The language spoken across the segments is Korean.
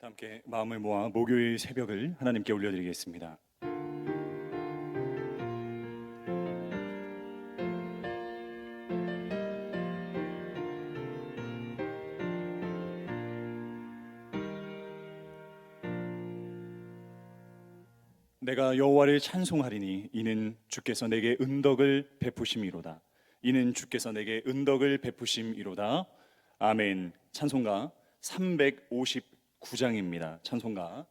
함께 마음을 모아 목요일 새벽을 하나님께 올려드리겠습니다. 내가 여호와를 찬송하리니 이는 주께서 내게 은덕을 베푸심이로다. 이는 주께서 내게 은덕을 베푸심이로다. 아멘. 찬송가 359장입니다. 찬송가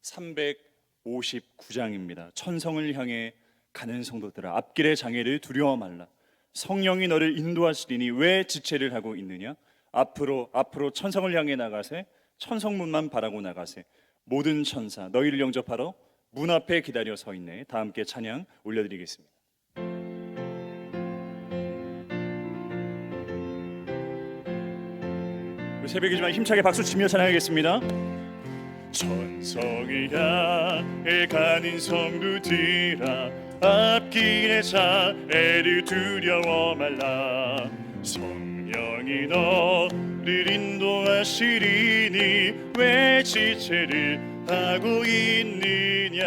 359장입니다. 천성을 향해 가는 성도들아, 앞길의 장애를 두려워 말라. 성령이 너를 인도하시리니 왜 지체를 하고 있느냐? 앞으로 천성을 향해 나가세. 천성문만 바라고 나가세. 모든 천사 너희를 영접하러 문 앞에 기다려 서 있네. 다 함께 찬양 올려드리겠습니다. 새벽이지만 힘차게 박수 치며 찬양하겠습니다. 천성을 향해 가는 성도들아, 앞길의 장애를 두려워 말라. 성령이 너를 인도하시리니 왜 지체를 하고 있느냐?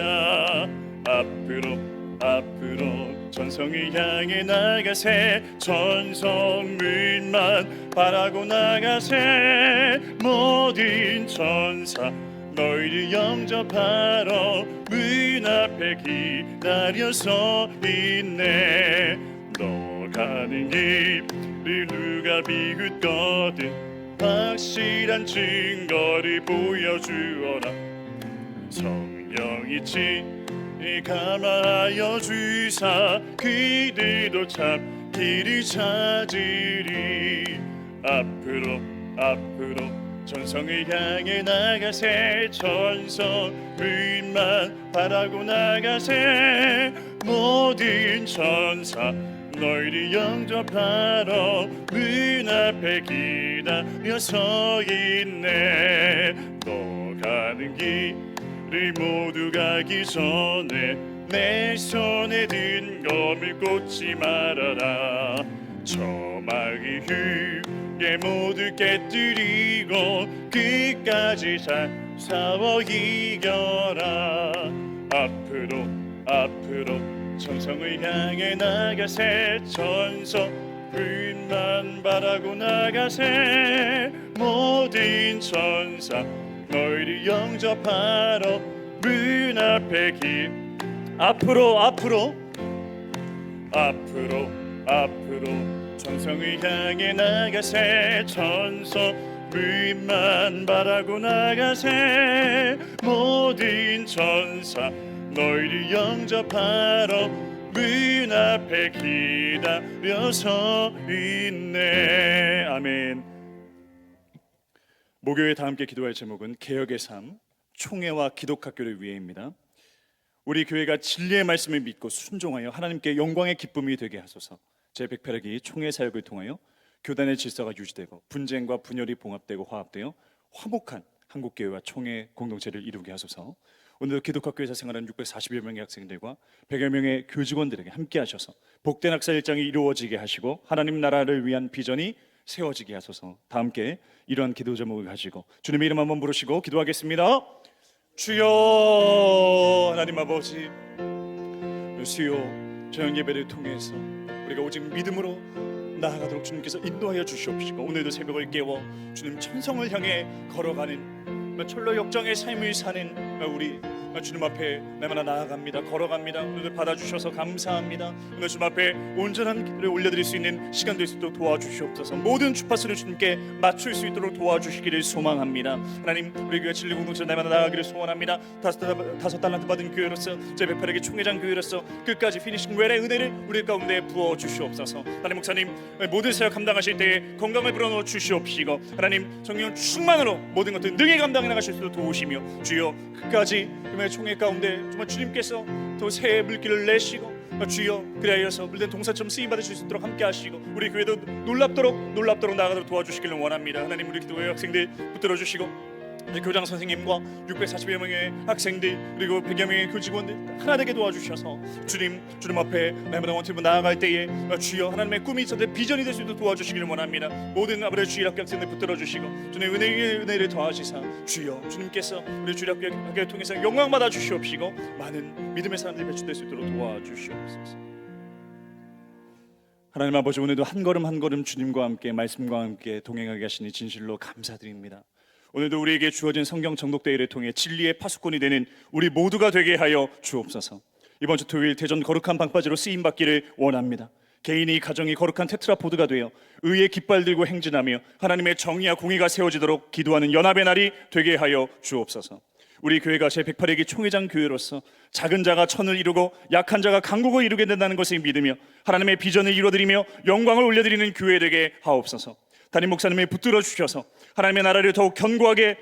앞으로 천성을 향해 나가세. 천성문만 바라고 나가세. 모든 천사 너희를 영접하러 문 앞에 기다려 서 있네. 너 가는 길을 누가 비웃거든 확실한 증거를 보여주어라. 성령이 감화하여 주사 그들도 참 길을 찾으리. 앞으로 천성을 향해 나가세. 천성문만 바라고 나가세. 모든 천사 너희를 영접하러 문 앞에 기다려 서 있네. 너 가는 길을 모두 가기 전에 내 손에 든 검을 꽂지 말아라. 저마의 흙에 모두 깨뜨리고 끝까지 잘 싸워 이겨라. 앞으로 천성을 향해 나가세. 천성문만 바라고 나가세. 모든 천사 너희를 영접하러 문 앞에 앞으로 천성을 향해 나가세. 천성문만 바라고 나가세. 모든 천사 너희를 영접하러 문 앞에 기다려 서 있네. 아멘. 목요일 다 함께 기도할 제목은 개혁의 삶, 총회와 기독학교를 위해입니다. 우리 교회가 진리의 말씀을 믿고 순종하여 하나님께 영광의 기쁨이 되게 하소서. 제108회기 총회 사역을 통하여 교단의 질서가 유지되고 분쟁과 분열이 봉합되고 화합되어 화목한 한국교회와 총회 공동체를 이루게 하소서. 오늘도 기독학교에서 생활하는 640여 명의 학생들과 100여 명의 교직원들에게 함께 하셔서 복된 학사 일정이 이루어지게 하시고 하나님 나라를 위한 비전이 세워지게 하소서. 다 함께 이러한 기도 제목을 가지고 주님의 이름 한번 부르시고 기도하겠습니다. 주여, 하나님 아버지, 주여, 저녁 예배를 통해서 우리가 오직 믿음으로 나아가도록 주님께서 인도하여 주시옵시고, 오늘도 새벽을 깨워 주님 천성을 향해 걸어가는 철로 역정의 삶을 사는 우리 주님 앞에 날마다 나아갑니다. 걸어갑니다. 오늘 받아주셔서 감사합니다. 오늘 주님 앞에 온전한 기도를 올려드릴 수 있는 시간 될 수 있도록 도와주시옵소서. 모든 주파수를 주님께 맞출 수 있도록 도와주시기를 소망합니다. 하나님, 우리 교회 진리 공동체 날마다 나아가기를 소원합니다. 다섯 달란트 받은 교회로서, 제108회기 총회장 교회로서 끝까지 피니싱 웰의 은혜를 우리 가운데 부어 주시옵소서. 하나님, 목사님 모든 사역 감당하실 때에 건강을 불어넣어 주시옵시고, 하나님 성령 충만으로 모든 것들 능히 감당해 나가실 수 있도록 도우시며, 주여 끝까지 총회 가운데 정말 주님께서 더 새 물길을 내시고, 주여 그리하여서 물된 동사처럼 쓰임받으실 수 있도록 함께 하시고, 우리 교회도 놀랍도록 나아가도록 도와주시기를 원합니다. 하나님, 우리 기도회 학생들 붙들어 주시고 이제 교장 선생님과 640여 명의 학생들 그리고 100여 명의 교직원들 하나 되게 도와주셔서 주님 앞에 날마다 원팀으로 나아갈 때에 주여 하나님의 꿈이 있었는데 비전이 될 수 있도록 도와주시기를 원합니다. 모든 아버지 주일학교 학생들 붙들어 주시고 주님 은혜를 더하시사 주여 주님께서 우리 주일학교 학교를 통해서 영광 받아 주시옵시고 많은 믿음의 사람들이 배출될 수 있도록 도와주시옵소서. 하나님 아버지, 오늘도 한 걸음 한 걸음 주님과 함께 말씀과 함께 동행하게 하시니 진실로 감사드립니다. 오늘도 우리에게 주어진 성경 정독대회를 통해 진리의 파수꾼이 되는 우리 모두가 되게 하여 주옵소서. 이번 주 토요일 대전 거룩한 방바지로 쓰임받기를 원합니다. 개인이 가정이 거룩한 테트라포드가 되어 의의 깃발 들고 행진하며 하나님의 정의와 공의가 세워지도록 기도하는 연합의 날이 되게 하여 주옵소서. 우리 교회가 제108회기 총회장 교회로서 작은 자가 천을 이루고 약한 자가 강국을 이루게 된다는 것을 믿으며 하나님의 비전을 이루어드리며 영광을 올려드리는 교회 되게 하옵소서. 담임 목사님을 붙들어 주셔서 하나님의 나라를 더욱 견고하게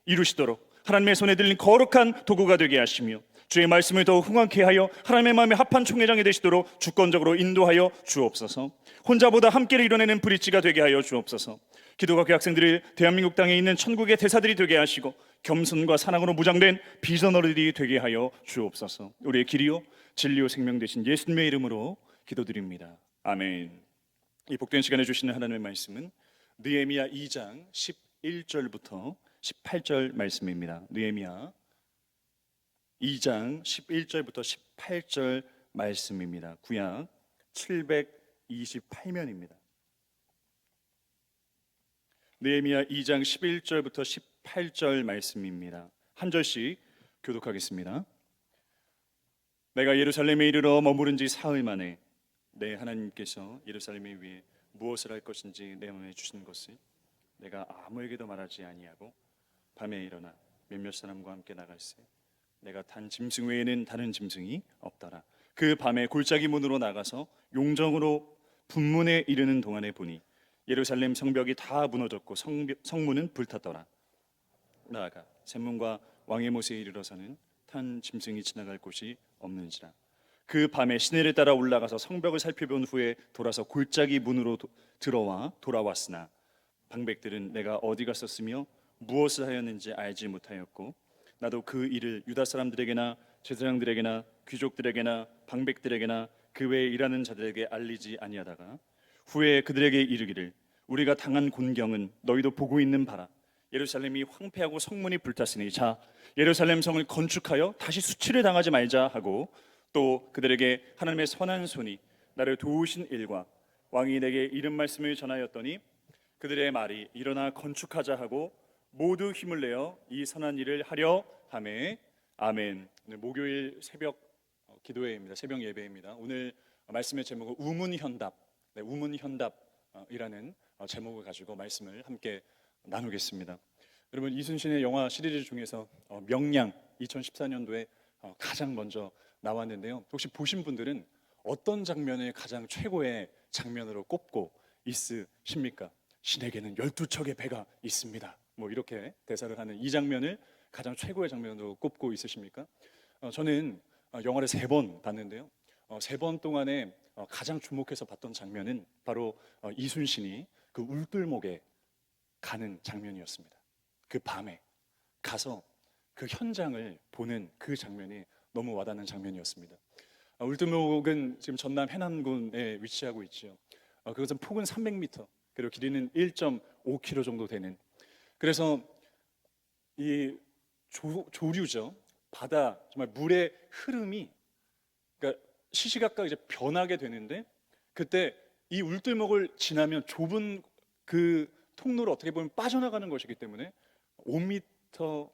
이루시도록 하나님의 손에 들린 거룩한 도구가 되게 하시며 주의 말씀을 더욱 흥황케 하여 하나님의 마음에 합한 총회장이 되시도록 주권적으로 인도하여 주옵소서. 혼자보다 함께를 이뤄내는 브릿지가 되게 하여 주옵소서. 기독학교 학생들을 대한민국 땅에 있는 천국의 대사들이 되게 하시고 겸손과 사랑으로 무장된 비전어리들이 되게 하여 주옵소서. 우리의 길이요 진리요 생명 되신 예수님의 이름으로 기도드립니다. 아멘. 이 복된 시간에 주시는 하나님의 말씀은 느헤미야 2장 11절부터 18절 말씀입니다. 느헤미야 2장 11절부터 18절 말씀입니다. 구약 728면입니다. 느헤미야 2장 11절부터 18절 말씀입니다. 한 절씩 교독하겠습니다. 내가 예루살렘에 이르러 머무른 지 사흘 만에 내 하나님께서 예루살렘에 위해 무엇을 할 것인지 내 마음에 주신 것을 내가 아무에게도 말하지 아니하고 밤에 일어나 몇몇 사람과 함께 나갈새 내가 탄 짐승 외에는 다른 짐승이 없더라. 그 밤에 골짜기 문으로 나가서 용정으로 분문에 이르는 동안에 보니 예루살렘 성벽이 다 무너졌고 성문은 불탔더라. 나아가 샘문과 왕의 못에 이르러서는 탄 짐승이 지나갈 곳이 없는지라. 그 밤에 시내를 따라 올라가서 성벽을 살펴본 후에 돌아서 골짜기 문으로 들어와 돌아왔으나 방백들은 내가 어디 갔었으며 무엇을 하였는지 알지 못하였고 나도 그 일을 유다 사람들에게나 제사장들에게나 귀족들에게나 방백들에게나 그 외에 일하는 자들에게 알리지 아니하다가 후에 그들에게 이르기를 우리가 당한 곤경은 너희도 보고 있는 바라. 예루살렘이 황폐하고 성문이 불탔으니 자 예루살렘 성을 건축하여 다시 수치를 당하지 말자 하고 또 그들에게 하나님의 선한 손이 나를 도우신 일과 왕이 내게 이른 말씀을 전하였더니 그들의 말이 일어나 건축하자 하고 모두 힘을 내어 이 선한 일을 하려 하매. 아멘. 오늘 목요일 새벽 기도회입니다. 새벽 예배입니다. 오늘 말씀의 제목은 우문현답, 우문현답이라는 제목을 가지고 말씀을 함께 나누겠습니다. 여러분, 이순신의 영화 시리즈 중에서 명량 2014년도에 가장 먼저 나왔는데요. 혹시 보신 분들은 어떤 장면을 가장 최고의 장면으로 꼽고 있으십니까? 신에게는 12척의 배가 있습니다. 뭐 이렇게 대사를 하는 이 장면을 가장 최고의 장면으로 꼽고 있으십니까? 저는 영화를 3번 봤는데요. 3번 동안에 가장 주목해서 봤던 장면은 바로 이순신이 그 울들목에 가는 장면이었습니다. 그 밤에 가서 그 현장을 보는 그 장면이 너무 와닿는 장면이었습니다. 울들목은 지금 전남 해남군에 위치하고 있죠. 그것은 폭은 300m 그리고 길이는 1.5km 정도 되는, 그래서 이 조류죠. 바다, 정말 물의 흐름이 그러니까 시시각각 이제 변하게 되는데, 그때 이 울들목을 지나면 좁은 그 통로를 어떻게 보면 빠져나가는 것이기 때문에 5m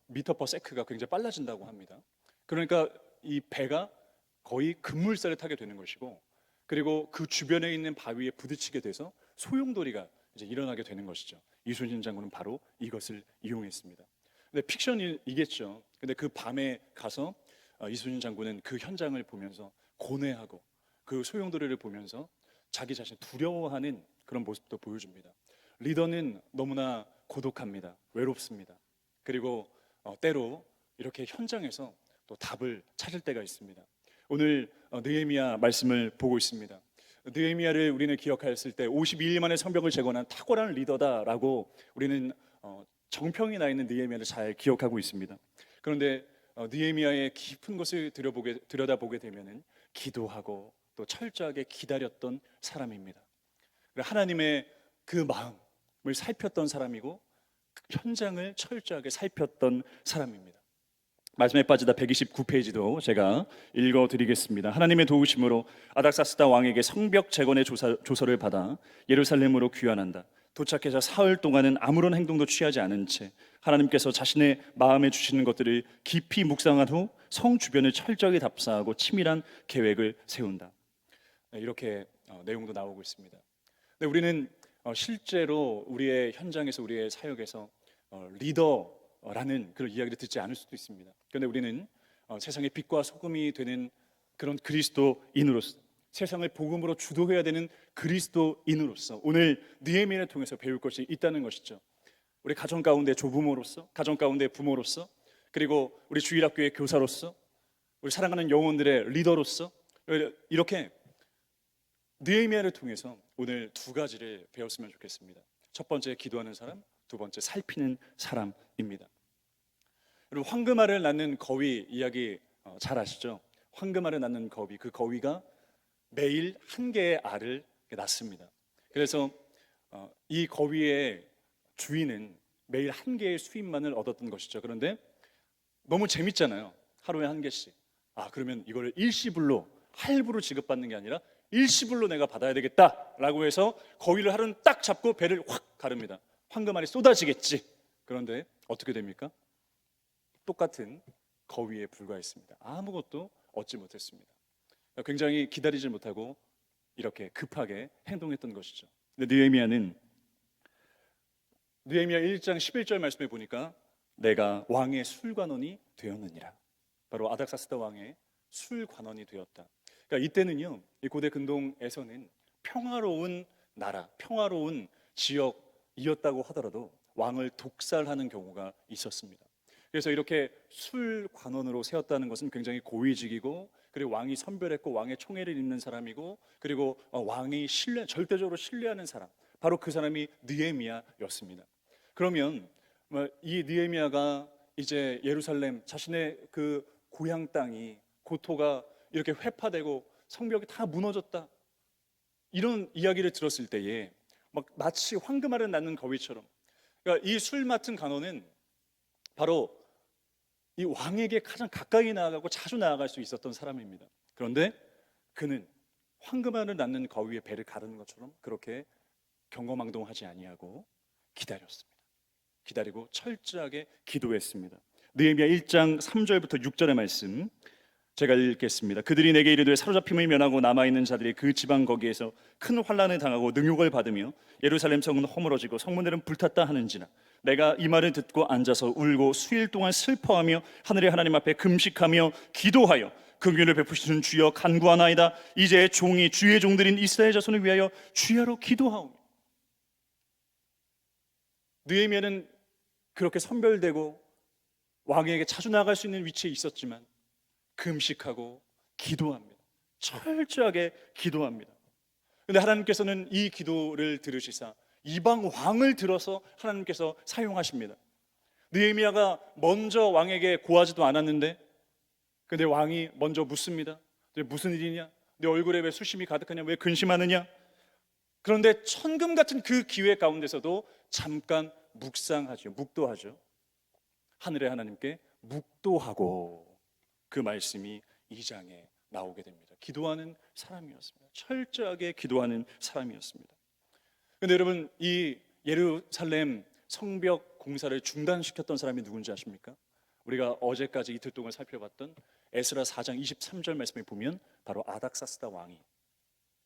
미터 퍼 세크가 굉장히 빨라진다고 합니다. 그러니까 이 배가 거의 급물살을 타게 되는 것이고, 그리고 그 주변에 있는 바위에 부딪히게 돼서 소용돌이가 이제 일어나게 되는 것이죠. 이순신 장군은 바로 이것을 이용했습니다. 근데 픽션이겠죠. 근데 그 밤에 가서 이순신 장군은 그 현장을 보면서 고뇌하고 그 소용돌이를 보면서 자기 자신을 두려워하는 그런 모습도 보여줍니다. 리더는 너무나 고독합니다. 외롭습니다. 그리고 때로 이렇게 현장에서 또 답을 찾을 때가 있습니다. 오늘 느헤미야 말씀을 보고 있습니다. 느헤미야를 우리는 기억했을 때 52일 만에 성벽을 재건한 탁월한 리더다라고 우리는 정평이 나 있는 느헤미야를 잘 기억하고 있습니다. 그런데 느헤미야의 깊은 것을 들여다보게 되면은 기도하고 또 철저하게 기다렸던 사람입니다. 하나님의 그 마음을 살폈던 사람이고 현장을 철저하게 살폈던 사람입니다. 말씀에 빠지다 129페이지도 제가 읽어드리겠습니다. 하나님의 도우심으로 아닥사스다 왕에게 성벽 재건의 조서를 받아 예루살렘으로 귀환한다. 도착해서 사흘 동안은 아무런 행동도 취하지 않은 채 하나님께서 자신의 마음에 주시는 것들을 깊이 묵상한 후 성 주변을 철저하게 답사하고 치밀한 계획을 세운다. 이렇게 내용도 나오고 있습니다. 근데 우리는 실제로 우리의 현장에서 우리의 사역에서 리더라는 그런 이야기를 듣지 않을 수도 있습니다. 그런데 우리는 세상의 빛과 소금이 되는 그런 그리스도인으로서 세상을 복음으로 주도해야 되는 그리스도인으로서 오늘 느헤미야를 통해서 배울 것이 있다는 것이죠. 우리 가정 가운데 조부모로서, 가정 가운데 부모로서, 그리고 우리 주일학교의 교사로서, 우리 사랑하는 영혼들의 리더로서 이렇게 느헤미야를 통해서 오늘 두 가지를 배웠으면 좋겠습니다. 첫 번째 기도하는 사람, 두 번째 살피는 사람입니다. 여러분 황금알을 낳는 거위 이야기 잘 아시죠? 황금알을 낳는 거위, 그 거위가 매일 한 개의 알을 낳습니다. 그래서 이 거위의 주인은 매일 한 개의 수입만을 얻었던 것이죠. 그런데 너무 재밌잖아요. 하루에 한 개씩. 그러면 이걸 일시불로 할부로 지급받는 게 아니라 일시불로 내가 받아야 되겠다라고 해서 거위를 하루는 딱 잡고 배를 확 가릅니다. 황금알이 쏟아지겠지. 그런데 어떻게 됩니까? 똑같은 거위에 불과했습니다. 아무것도 얻지 못했습니다. 굉장히 기다리지 못하고 이렇게 급하게 행동했던 것이죠. 근데 느헤미야 1장 11절 말씀에 보니까 내가 왕의 술관원이 되었느니라. 바로 아닥사스다 왕의 술관원이 되었다. 그러니까 이때는요, 이 고대 근동에서는 평화로운 나라, 평화로운 지역이었다고 하더라도 왕을 독살하는 경우가 있었습니다. 그래서 이렇게 술관원으로 세웠다는 것은 굉장히 고위직이고, 그리고 왕이 선별했고 왕의 총애를 입는 사람이고, 그리고 왕이 절대적으로 신뢰하는 사람, 바로 그 사람이 느헤미야였습니다. 그러면 이 느헤미야가 이제 예루살렘, 자신의 그 고향 땅이, 고토가 이렇게 회파되고 성벽이 다 무너졌다, 이런 이야기를 들었을 때에 마치 황금알을 낳는 거위처럼, 그러니까 이 술 맡은 간원은 바로 이 왕에게 가장 가까이 나아가고 자주 나아갈 수 있었던 사람입니다. 그런데 그는 황금알을 낳는 거위의 배를 가르는 것처럼 그렇게 경거망동하지 아니하고 기다렸습니다. 기다리고 철저하게 기도했습니다. 느헤미야 1장 3절부터 6절의 말씀 제가 읽겠습니다. 그들이 내게 이르되 사로잡힘을 면하고 남아있는 자들이 그 지방 거기에서 큰 환난을 당하고 능욕을 받으며 예루살렘 성은 허물어지고 성문들은 불탔다 하는지라. 내가 이 말을 듣고 앉아서 울고 수일 동안 슬퍼하며 하늘의 하나님 앞에 금식하며 기도하여 긍휼을 베푸시는 주여 간구하나이다. 이제 종이 주의 종들인 이스라엘 자손을 위하여 주야로 기도하오며. 느헤미야는 그렇게 선별되고 왕에게 자주 나아갈 수 있는 위치에 있었지만 금식하고 기도합니다. 철저하게 기도합니다. 그런데 하나님께서는 이 기도를 들으시사 이방 왕을 들어서 하나님께서 사용하십니다. 느헤미야가 먼저 왕에게 고하지도 않았는데, 근데 왕이 먼저 묻습니다. 무슨 일이냐? 내 얼굴에 왜 수심이 가득하냐? 왜 근심하느냐? 그런데 천금 같은 그 기회 가운데서도 잠깐 묵상하죠. 묵도하죠. 하늘의 하나님께 묵도하고 그 말씀이 2장에 나오게 됩니다. 기도하는 사람이었습니다. 철저하게 기도하는 사람이었습니다. 그런데 여러분, 이 예루살렘 성벽 공사를 중단시켰던 사람이 누군지 아십니까? 우리가 어제까지 이틀 동안 살펴봤던 에스라 4장 23절 말씀에 보면 바로 아닥사스다 왕이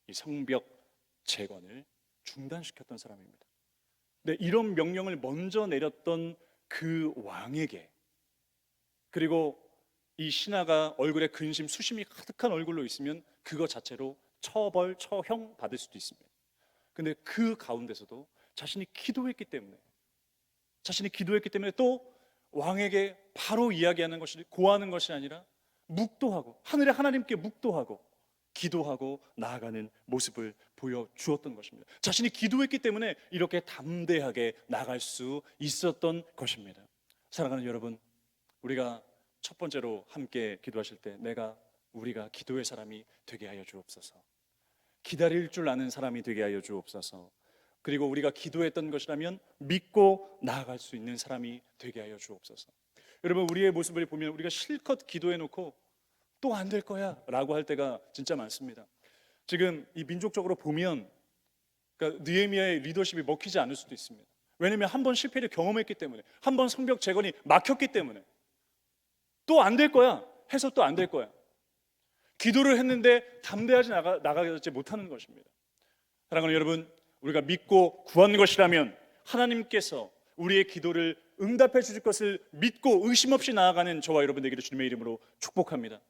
이 성벽 재건을 중단시켰던 사람입니다. 근데 이런 명령을 먼저 내렸던 그 왕에게, 그리고 이 신하가 얼굴에 근심, 수심이 가득한 얼굴로 있으면 그거 자체로 처벌, 처형 받을 수도 있습니다. 근데 그 가운데서도 자신이 기도했기 때문에 또 왕에게 바로 이야기하는 것이, 고하는 것이 아니라 묵도하고 하늘의 하나님께 묵도하고 기도하고 나아가는 모습을 보여주었던 것입니다. 자신이 기도했기 때문에 이렇게 담대하게 나갈 수 있었던 것입니다. 사랑하는 여러분, 우리가 첫 번째로 함께 기도하실 때 우리가 기도의 사람이 되게 하여 주옵소서. 기다릴 줄 아는 사람이 되게 하여 주옵소서. 그리고 우리가 기도했던 것이라면 믿고 나아갈 수 있는 사람이 되게 하여 주옵소서. 여러분, 우리의 모습을 보면 우리가 실컷 기도해놓고 또 안 될 거야 라고 할 때가 진짜 많습니다. 지금 이 민족적으로 보면 그러니까 느헤미야의 리더십이 먹히지 않을 수도 있습니다. 왜냐하면 한 번 실패를 경험했기 때문에, 한 번 성벽 재건이 막혔기 때문에 또 안 될 거야 해서 또 안 될 거야. 기도를 했는데 담대하지 나가지 못하는 것입니다. 사랑하는 여러분, 우리가 믿고 구한 것이라면 하나님께서 우리의 기도를 응답해 주실 것을 믿고 의심 없이 나아가는 저와 여러분 되기를 주님의 이름으로 축복합니다.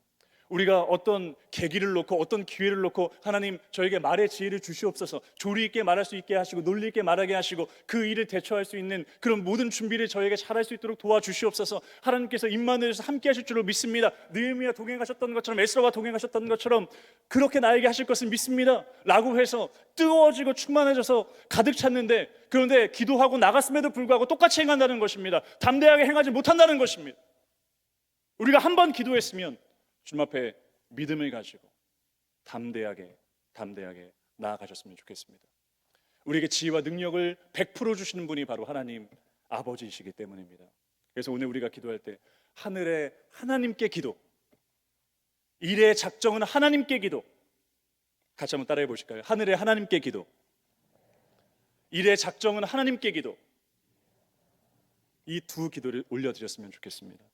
우리가 어떤 계기를 놓고 어떤 기회를 놓고 하나님 저에게 말의 지혜를 주시옵소서, 조리 있게 말할 수 있게 하시고 논리 있게 말하게 하시고 그 일을 대처할 수 있는 그런 모든 준비를 저에게 잘할 수 있도록 도와주시옵소서. 하나님께서 임마누엘에서 함께 하실 줄로 믿습니다. 느헤미야 동행하셨던 것처럼, 에스라와 동행하셨던 것처럼 그렇게 나에게 하실 것을 믿습니다 라고 해서 뜨거워지고 충만해져서 가득 찼는데, 그런데 기도하고 나갔음에도 불구하고 똑같이 행한다는 것입니다. 담대하게 행하지 못한다는 것입니다. 우리가 한 번 기도했으면 주님 앞에 믿음을 가지고 담대하게 나아가셨으면 좋겠습니다. 우리에게 지혜와 능력을 100% 주시는 분이 바로 하나님 아버지이시기 때문입니다. 그래서 오늘 우리가 기도할 때 하늘의 하나님께 기도, 일의 작정은 하나님께 기도, 같이 한번 따라해 보실까요? 하늘의 하나님께 기도, 일의 작정은 하나님께 기도, 이 두 기도를 올려드렸으면 좋겠습니다.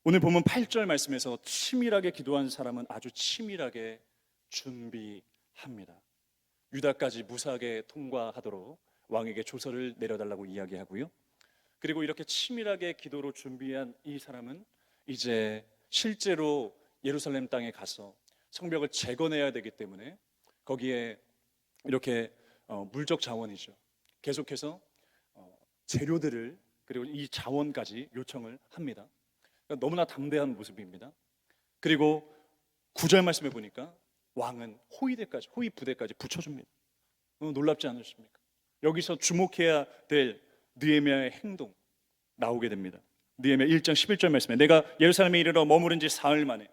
오늘 보면 8절 말씀에서 치밀하게 기도한 사람은 아주 치밀하게 준비합니다. 유다까지 무사하게 통과하도록 왕에게 조서를 내려달라고 이야기하고요. 그리고 이렇게 치밀하게 기도로 준비한 이 사람은 이제 실제로 예루살렘 땅에 가서 성벽을 재건해야 되기 때문에 거기에 이렇게 물적 자원이죠, 계속해서 재료들을 그리고 이 자원까지 요청을 합니다. 너무나 담대한 모습입니다. 그리고 9절 말씀에 보니까 왕은 호위 부대까지 붙여줍니다. 놀랍지 않으십니까? 여기서 주목해야 될 느헤미야의 행동 나오게 됩니다. 느헤미야 1장 11절 말씀에 내가 예루살렘에 이르러 머무른 지 사흘 만에,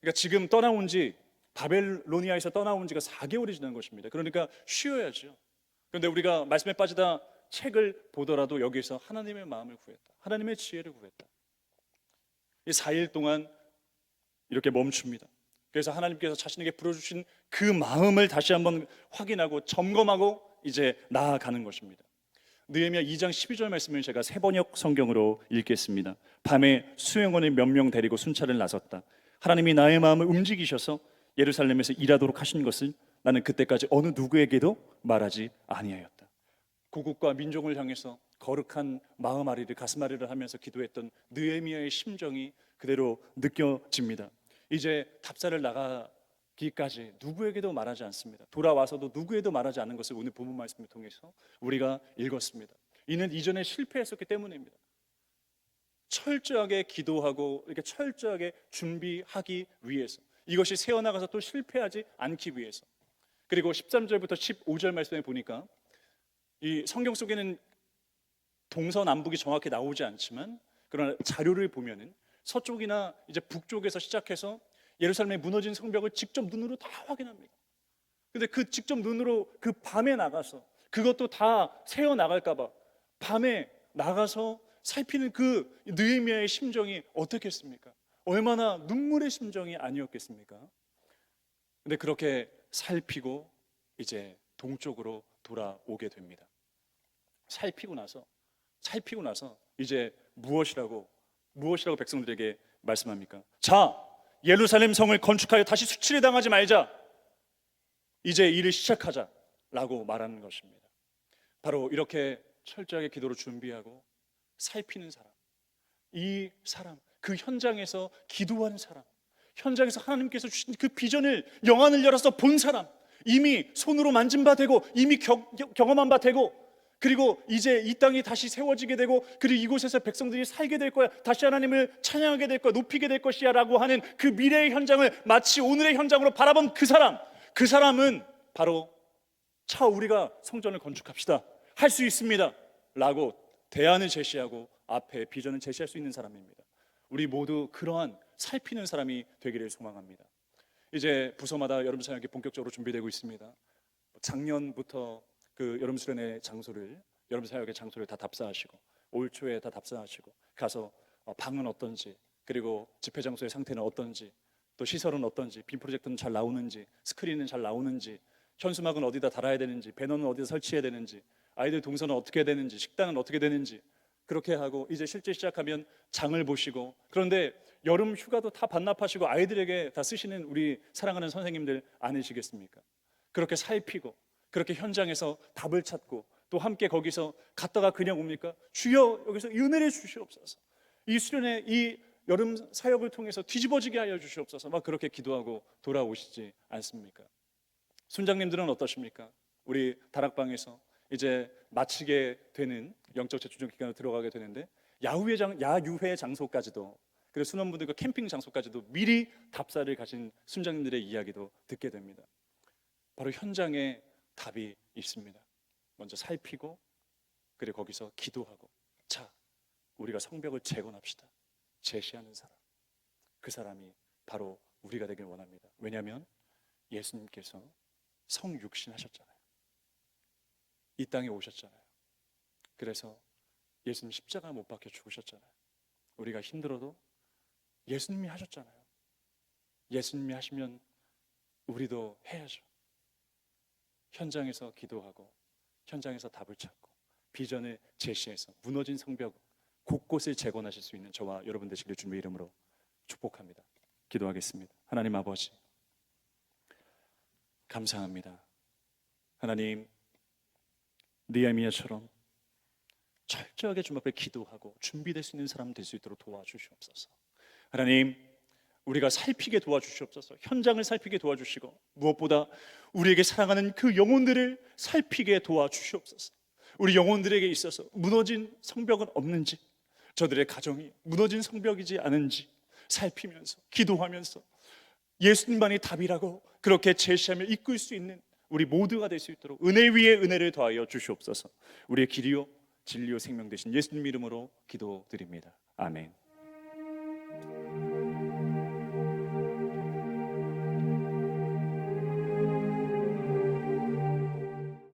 그러니까 지금 떠나온 지, 바벨로니아에서 떠나온 지가 4개월이 지난 것입니다. 그러니까 쉬어야죠. 그런데 우리가 말씀에 빠지다 책을 보더라도 여기서 하나님의 마음을 구했다, 하나님의 지혜를 구했다. 이 4일 동안 이렇게 멈춥니다. 그래서 하나님께서 자신에게 불어주신 그 마음을 다시 한번 확인하고 점검하고 이제 나아가는 것입니다. 느헤미야 2장 12절 말씀을 제가 세번역 성경으로 읽겠습니다. 밤에 수행원을 몇 명 데리고 순찰을 나섰다. 하나님이 나의 마음을 움직이셔서 예루살렘에서 일하도록 하신 것을 나는 그때까지 어느 누구에게도 말하지 아니하였다. 고국과 민족을 향해서 거룩한 마음 아리를, 가슴 아리를 하면서 기도했던 느헤미야의 심정이 그대로 느껴집니다. 이제 답사를 나가기까지 누구에게도 말하지 않습니다. 돌아와서도 누구에도 말하지 않은 것을 오늘 본문 말씀을 통해서 우리가 읽었습니다. 이는 이전에 실패했었기 때문입니다. 철저하게 기도하고 이렇게 철저하게 준비하기 위해서, 이것이 새어나가서 또 실패하지 않기 위해서. 그리고 13절부터 15절 말씀에 보니까 이 성경 속에는 동서남북이 정확히 나오지 않지만, 그러나 자료를 보면은 서쪽이나 이제 북쪽에서 시작해서 예루살렘에 무너진 성벽을 직접 눈으로 다 확인합니다. 근데 그 직접 눈으로 그 밤에 나가서 그것도 다 새어 나갈까봐 밤에 나가서 살피는 그 느헤미야의 심정이 어떻겠습니까? 얼마나 눈물의 심정이 아니었겠습니까? 근데 그렇게 살피고 이제 동쪽으로 돌아오게 됩니다. 살피고 나서 이제 무엇이라고 백성들에게 말씀합니까? 자, 예루살렘 성을 건축하여 다시 수치를 당하지 말자. 이제 일을 시작하자라고 말하는 것입니다. 바로 이렇게 철저하게 기도로 준비하고 살피는 사람, 이 사람, 그 현장에서 기도하는 사람, 현장에서 하나님께서 주신 그 비전을, 영안을 열어서 본 사람, 이미 손으로 만진 바 되고 이미 경험한 바 되고 그리고 이제 이 땅이 다시 세워지게 되고, 그리고 이곳에서 백성들이 살게 될 거야, 다시 하나님을 찬양하게 될 거야, 높이게 될 것이야 라고 하는 그 미래의 현장을 마치 오늘의 현장으로 바라본 그 사람은 바로 차 우리가 성전을 건축합시다, 할 수 있습니다 라고 대안을 제시하고 앞에 비전을 제시할 수 있는 사람입니다. 우리 모두 그러한 살피는 사람이 되기를 소망합니다. 이제 부서마다 여름 사역이 본격적으로 준비되고 있습니다. 작년부터 그 여름 수련회 장소를, 여름 사역의 장소를 다 답사하시고, 올 초에 다 답사하시고 가서 방은 어떤지, 그리고 집회 장소의 상태는 어떤지, 또 시설은 어떤지, 빔 프로젝터는 잘 나오는지, 스크린은 잘 나오는지, 현수막은 어디다 달아야 되는지, 배너는 어디다 설치해야 되는지, 아이들 동선은 어떻게 해야 되는지, 식단은 어떻게 되는지, 그렇게 하고 이제 실제 시작하면 장을 보시고. 그런데 여름 휴가도 다 반납하시고 아이들에게 다 쓰시는 우리 사랑하는 선생님들 아니시겠습니까? 그렇게 살피고, 그렇게 현장에서 답을 찾고, 또 함께 거기서 갔다가 그냥 옵니까? 주여 여기서 은혜를 주시옵소서, 이 수련회, 이 여름 사역을 통해서 뒤집어지게 하여 주시옵소서, 막 그렇게 기도하고 돌아오시지 않습니까? 순장님들은 어떠십니까? 우리 다락방에서 이제 마치게 되는 영적 재충전 기간으로 들어가게 되는데, 야유회 장소까지도, 그리고 순원분들과 캠핑 장소까지도 미리 답사를 가진 순장님들의 이야기도 듣게 됩니다. 바로 현장에 답이 있습니다. 먼저 살피고, 그리고 거기서 기도하고, 자 우리가 성벽을 재건합시다 제시하는 사람, 그 사람이 바로 우리가 되길 원합니다. 왜냐하면 예수님께서 성육신 하셨잖아요. 이 땅에 오셨잖아요. 그래서 예수님 십자가 못 박혀 죽으셨잖아요. 우리가 힘들어도 예수님이 하셨잖아요. 예수님이 하시면 우리도 해야죠. 현장에서 기도하고, 현장에서 답을 찾고, 비전을 제시해서 무너진 성벽 곳곳을 재건하실 수 있는 저와 여러분 되시기를 주님의 이름으로 축복합니다. 기도하겠습니다. 하나님 아버지, 감사합니다. 하나님, 느헤미야처럼 철저하게 주님 앞에 기도하고 준비될 수 있는 사람 될 수 있도록 도와주시옵소서. 하나님, 우리가 살피게 도와주시옵소서. 현장을 살피게 도와주시고, 무엇보다 우리에게 사랑하는 그 영혼들을 살피게 도와주시옵소서. 우리 영혼들에게 있어서 무너진 성벽은 없는지, 저들의 가정이 무너진 성벽이지 않은지 살피면서, 기도하면서 예수님만이 답이라고 그렇게 제시하며 이끌 수 있는 우리 모두가 될 수 있도록 은혜 위에 은혜를 더하여 주시옵소서. 우리의 길이요 진리요 생명 되신 예수님 이름으로 기도드립니다. 아멘.